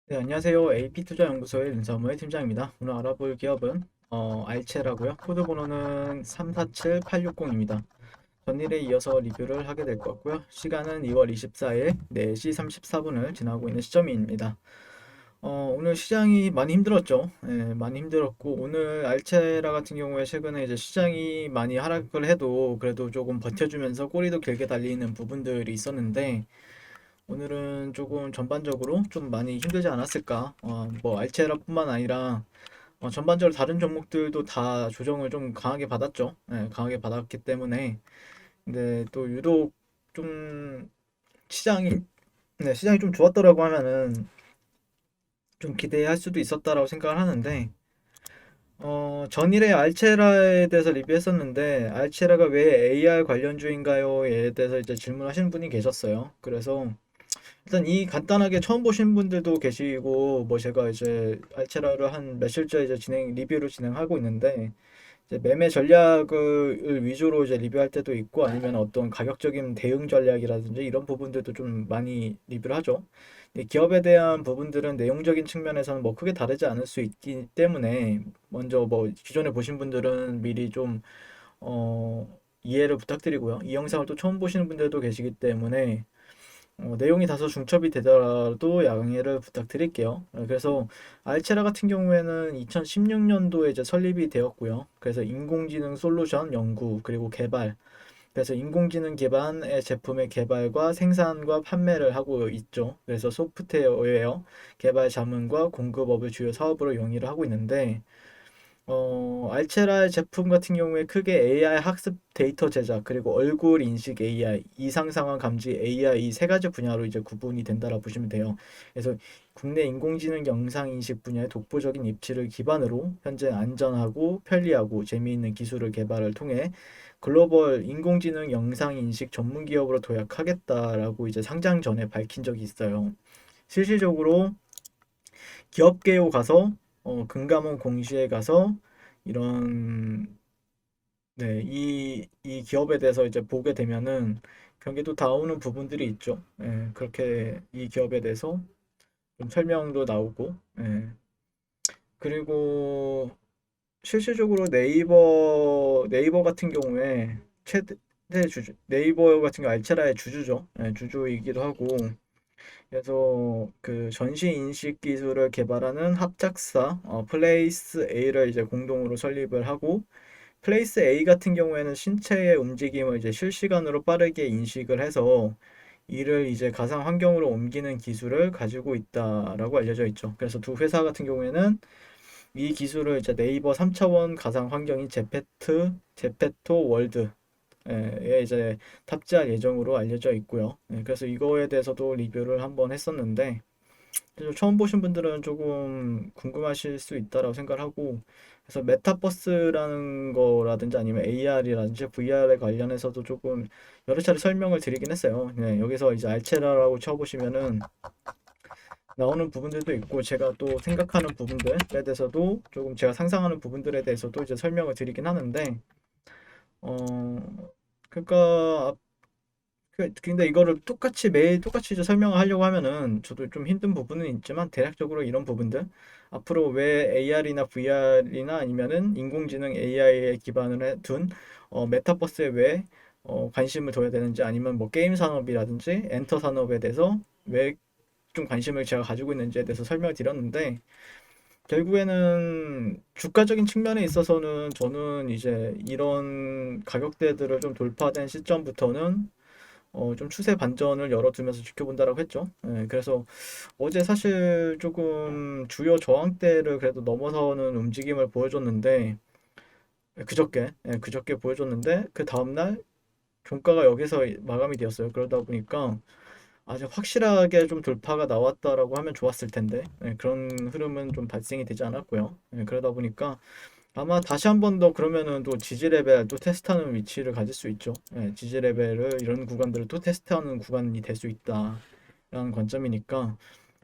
네, 안녕하세요. AP투자연구소의 윤사무의 팀장입니다. 오늘 알아볼 기업은 알체라고요. 코드 번호는 347860입니다. 전일에 이어서 리뷰를 하게 될 것 같고요. 시간은 2월 24일 4시 34분을 지나고 있는 시점입니다. 오늘 시장이 많이 힘들었죠. 예, 많이 힘들었고 오늘 알체라 같은 경우에 최근에 이제 시장이 많이 하락을 해도 그래도 조금 버텨주면서 꼬리도 길게 달리는 부분들이 있었는데 오늘은 조금 전반적으로 좀 많이 힘들지 않았을까? 뭐 알체라뿐만 아니라 전반적으로 다른 종목들도 다 조정을 좀 강하게 받았죠. 네, 강하게 받았기 때문에 근데 또 유독 좀 시장이 시장이 좀 좋았더라고 하면은 좀 기대할 수도 있었다라고 생각을 하는데 전일에 알체라에 대해서 리뷰했었는데 알체라가 왜 AR 관련주인가요에 대해서 이제 질문하시는 분이 계셨어요. 그래서 일단 이 간단하게 처음 보신 분들도 계시고 뭐 제가 이제 알체라를 한 며칠째 이제 리뷰를 진행하고 있는데 이제 매매 전략을 위주로 이제 리뷰할 때도 있고 아니면 어떤 가격적인 대응 전략이라든지 이런 부분들도 좀 많이 리뷰를 하죠. 이 기업에 대한 부분들은 내용적인 측면에서는 뭐 크게 다르지 않을 수 있기 때문에 먼저 뭐 기존에 보신 분들은 미리 좀 이해를 부탁드리고요. 이 영상을 또 처음 보시는 분들도 계시기 때문에 내용이 다소 중첩이 되더라도 양해를 부탁드릴게요. 그래서 알체라 같은 경우에는 2016년도에 이제 설립이 되었고요. 그래서 인공지능 솔루션 연구 그리고 개발, 그래서 인공지능 기반의 제품의 개발과 생산과 판매를 하고 있죠. 그래서 소프트웨어 개발 자문과 공급업을 주요 사업으로 영위를 하고 있는데 알체라의 제품 같은 경우에 크게 AI 학습 데이터 제작, 그리고 얼굴 인식 AI, 이상 상황 감지 AI 이 세 가지 분야로 이제 구분이 된다라 보시면 돼요. 그래서 국내 인공지능 영상 인식 분야의 독보적인 입지를 기반으로 현재 안전하고 편리하고 재미있는 기술을 개발을 통해 글로벌 인공지능 영상 인식 전문 기업으로 도약하겠다라고 이제 상장 전에 밝힌 적이 있어요. 실질적으로 기업계에 가서 금감원 공시에 가서 이런 이 기업에 대해서 이제 보게 되면은 경계도 나오는 부분들이 있죠. 예, 그렇게 이 기업에 대해서 좀 설명도 나오고, 예. 그리고 실질적으로 네이버 같은 경우에 최대 주주, 네이버 같은 경우 알체라의 주주죠. 예, 주주이기도 하고, 그래서 그 전시 인식 기술을 개발하는 합작사 플레이스 A를 이제 공동으로 설립을 하고 플레이스 A 같은 경우에는 신체의 움직임을 이제 실시간으로 빠르게 인식을 해서 이를 이제 가상 환경으로 옮기는 기술을 가지고 있다라고 알려져 있죠. 그래서 두 회사 같은 경우에는 이 기술을 이제 네이버 3차원 가상 환경인 제페토 월드 에 이제 탑재할 예정으로 알려져 있고요. 그래서 이거에 대해서도 리뷰를 한번 했었는데 그래서 처음 보신 분들은 조금 궁금하실 수 있다라고 생각을 하고 그래서 메타버스라는 거라든지 아니면 AR이라든지 VR에 관련해서도 조금 여러 차례 설명을 드리긴 했어요. 네, 여기서 이제 알체라라고 쳐보시면은 나오는 부분들도 있고 제가 또 생각하는 부분들에 대해서도 조금 제가 상상하는 부분들에 대해서도 이제 설명을 드리긴 하는데 그러니까 근데 이거를 똑같이 매일 똑같이 이제 설명을 하려고 하면은 저도 좀 힘든 부분은 있지만 대략적으로 이런 부분들 앞으로 왜 AR이나 VR이나 아니면은 인공지능 AI에 기반을 둔 메타버스에 왜 관심을 둬야 되는지 아니면 뭐 게임 산업이라든지 엔터 산업에 대해서 왜 좀 관심을 제가 가지고 있는지에 대해서 설명을 드렸는데 결국에는 주가적인 측면에 있어서는 저는 이제 이런 가격대들을 좀 돌파된 시점부터는 좀 추세 반전을 열어두면서 지켜본다라고 했죠. 예, 그래서 어제 사실 조금 주요 저항대를 그래도 넘어서는 움직임을 보여줬는데 그저께 보여줬는데 그 다음날 종가가 여기서 마감이 되었어요. 그러다 보니까 아주 확실하게 좀 돌파가 나왔다라고 하면 좋았을 텐데 그런 흐름은 좀 발생이 되지 않았고요. 그러다 보니까 아마 다시 한 번 더 그러면은 또 지지 레벨 또 테스트하는 위치를 가질 수 있죠. 지지 레벨을 이런 구간들을 또 테스트하는 구간이 될 수 있다라는 관점이니까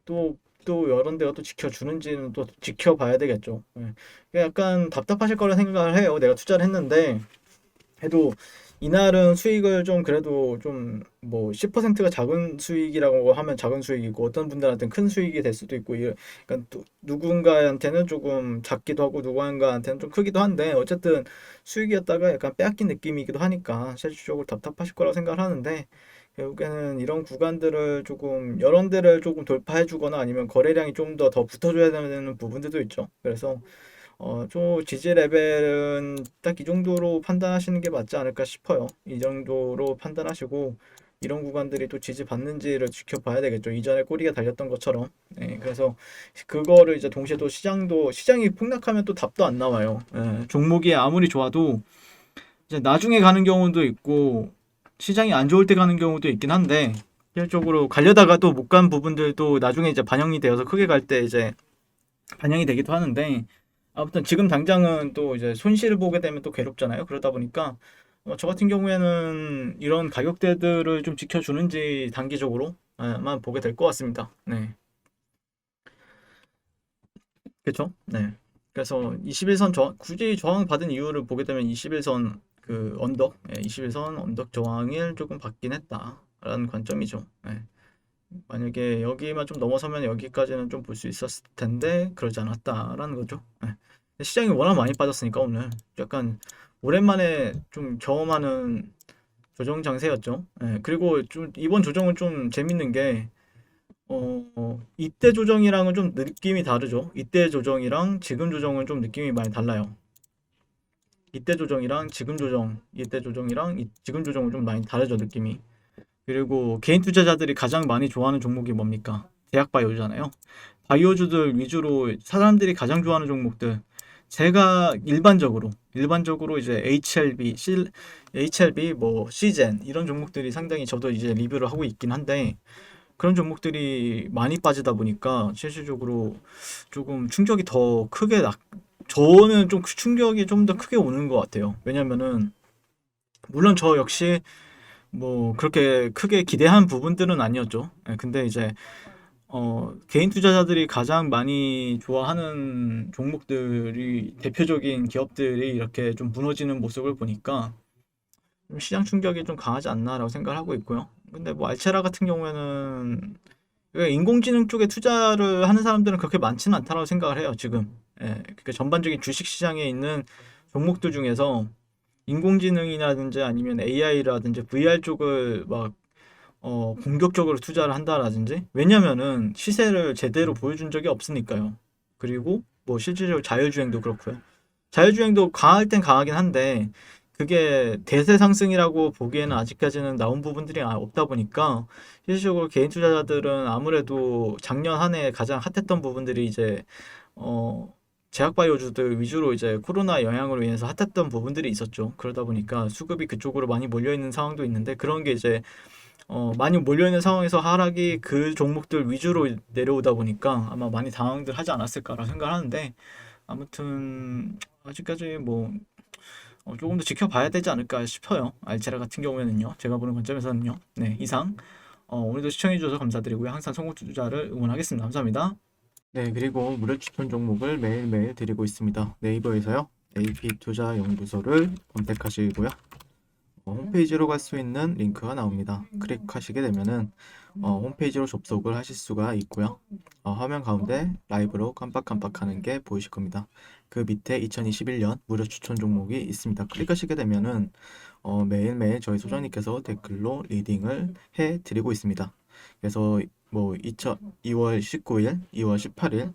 또 이런 데가 또 지켜주는지는 또 지켜봐야 되겠죠. 약간 답답하실 거라 생각을 해요. 내가 투자를 했는데 해도 이날은 수익을 좀 그래도 좀 뭐 10%가 작은 수익이라고 하면 작은 수익이고 어떤 분들한테는 큰 수익이 될 수도 있고 그러니까 또 누군가한테는 조금 작기도 하고 누군가한테는 좀 크기도 한데 어쨌든 수익이었다가 약간 빼앗긴 느낌이기도 하니까 실질적으로 답답하실 거라고 생각을 하는데 결국에는 이런 구간들을 조금 여러 데를 조금 돌파해 주거나 아니면 거래량이 좀 더 붙어줘야 되는 부분들도 있죠. 그래서 좀 지지 레벨은 딱 이 정도로 판단하시는 게 맞지 않을까 싶어요. 이 정도로 판단하시고 이런 구간들이 또 지지 받는지를 지켜봐야 되겠죠. 이전에 꼬리가 달렸던 것처럼. 네, 그래서 그거를 이제 동시에 또 시장이 폭락하면 또 답도 안 나와요. 종목이 아무리 좋아도 이제 나중에 가는 경우도 있고 시장이 안 좋을 때 가는 경우도 있긴 한데 실질적으로 가려다가 또 못 간 부분들도 나중에 이제 반영이 되어서 크게 갈 때 이제 반영이 되기도 하는데 아무튼 지금 당장은 또 이제 손실을 보게 되면 또 괴롭잖아요. 그러다 보니까 저 같은 경우에는 이런 가격대들을 좀 지켜주는지 단기적으로만 보게 될 것 같습니다. 네, 그렇죠. 네. 그래서 21선 굳이 저항 받은 이유를 보게 되면 21선 그 언덕, 21선 언덕 저항을 조금 받긴 했다라는 관점이죠. 네. 만약에 여기만 좀 넘어서면 여기까지는 좀 볼 수 있었을 텐데 그러지 않았다라는 거죠. 네. 시장이 워낙 많이 빠졌으니까 오늘 약간 오랜만에 좀 경험하는 조정 장세였죠. 그리고 좀 이번 조정은 좀 재밌는 게 이때 조정이랑은 좀 느낌이 다르죠. 이때 조정이랑 지금 조정은 좀 느낌이 많이 달라요. 이때 조정이랑 지금 조정, 이때 조정이랑 지금 조정은 좀 많이 다르죠, 느낌이. 그리고 개인 투자자들이 가장 많이 좋아하는 종목이 뭡니까? 제약 바이오잖아요. 바이오주들 위주로 사람들이 가장 좋아하는 종목들. 제가 일반적으로 이제 HLB 뭐 시젠 이런 종목들이 상당히 저도 이제 리뷰를 하고 있긴 한데 그런 종목들이 많이 빠지다 보니까 실질적으로 조금 충격이 더 크게 저는 좀 충격이 좀 더 크게 오는 것 같아요. 왜냐면은 물론 저 역시 뭐 그렇게 크게 기대한 부분들은 아니었죠. 근데 이제 개인 투자자들이 가장 많이 좋아하는 종목들이 대표적인 기업들이 이렇게 좀 무너지는 모습을 보니까 좀 시장 충격이 좀 강하지 않나라고 생각을 하고 있고요. 근데 뭐 알체라 같은 경우에는 인공지능 쪽에 투자를 하는 사람들은 그렇게 많지는 않다고 생각을 해요, 지금. 그러니까 전반적인 주식 시장에 있는 종목들 중에서 인공지능이라든지 아니면 AI라든지 VR 쪽을 막 공격적으로 투자를 한다라든지 왜냐면은 시세를 제대로 보여준 적이 없으니까요. 그리고 뭐 실질적으로 자율주행도 그렇고요. 자율주행도 강할 땐 강하긴 한데 그게 대세 상승이라고 보기에는 아직까지는 나온 부분들이 없다 보니까 실질적으로 개인 투자자들은 아무래도 작년 한 해 가장 핫했던 부분들이 이제 어 제약바이오주들 위주로 이제 코로나 영향으로 인해서 핫했던 부분들이 있었죠. 그러다 보니까 수급이 그쪽으로 많이 몰려 있는 상황도 있는데 그런 게 이제 많이 몰려있는 상황에서 하락이 그 종목들 위주로 내려오다 보니까 아마 많이 당황들 하지 않았을까라 생각하는데 아무튼 아직까지 뭐 조금 더 지켜봐야 되지 않을까 싶어요. 알체라 같은 경우에는요. 제가 보는 관점에서는요. 네, 이상. 오늘도 시청해주셔서 감사드리고요. 항상 성공 투자를 응원하겠습니다. 감사합니다. 네, 그리고 무료 추천 종목을 매일매일 드리고 있습니다. 네이버에서요. AP투자연구소를 검색하시고요. 홈페이지로 갈 수 있는 링크가 나옵니다. 클릭하시게 되면은 홈페이지로 접속을 하실 수가 있고요. 화면 가운데 라이브로 깜빡깜빡하는 게 보이실 겁니다. 그 밑에 2021년 무료 추천 종목이 있습니다. 클릭하시게 되면은 매일매일 저희 소장님께서 댓글로 리딩을 해 드리고 있습니다. 그래서 뭐 2월 19일, 2월 18일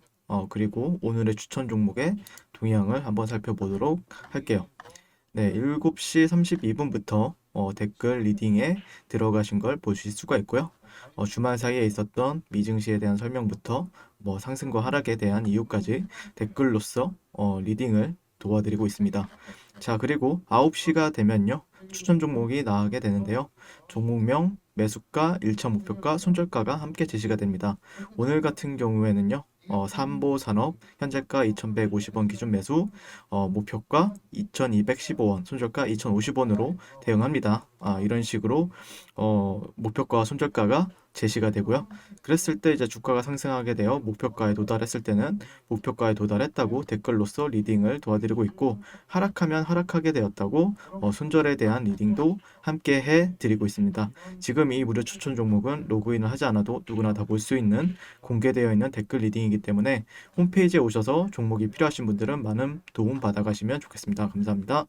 그리고 오늘의 추천 종목의 동향을 한번 살펴보도록 할게요. 네, 7시 32분부터 댓글 리딩에 들어가신 걸 보실 수가 있고요. 주말 사이에 있었던 미증시에 대한 설명부터 뭐 상승과 하락에 대한 이유까지 댓글로서 리딩을 도와드리고 있습니다. 자, 그리고 9시가 되면요. 추천 종목이 나가게 되는데요. 종목명, 매수가, 1차 목표가, 손절가가 함께 제시가 됩니다. 오늘 같은 경우에는요. 삼보산업 현재가 2,150원 기준 매수, 목표가 2,215원, 손절가 2,050원으로 대응합니다. 이런 식으로 목표가 손절가가 제시가 되고요. 그랬을 때 이제 주가가 상승하게 되어 목표가에 도달했을 때는 목표가에 도달했다고 댓글로서 리딩을 도와드리고 있고, 하락하면 하락하게 되었다고 손절에 대한 리딩도 함께 해드리고 있습니다. 지금 이 무료 추천 종목은 로그인을 하지 않아도 누구나 다 볼 수 있는 공개되어 있는 댓글 리딩이기 때문에 홈페이지에 오셔서 종목이 필요하신 분들은 많은 도움 받아가시면 좋겠습니다. 감사합니다.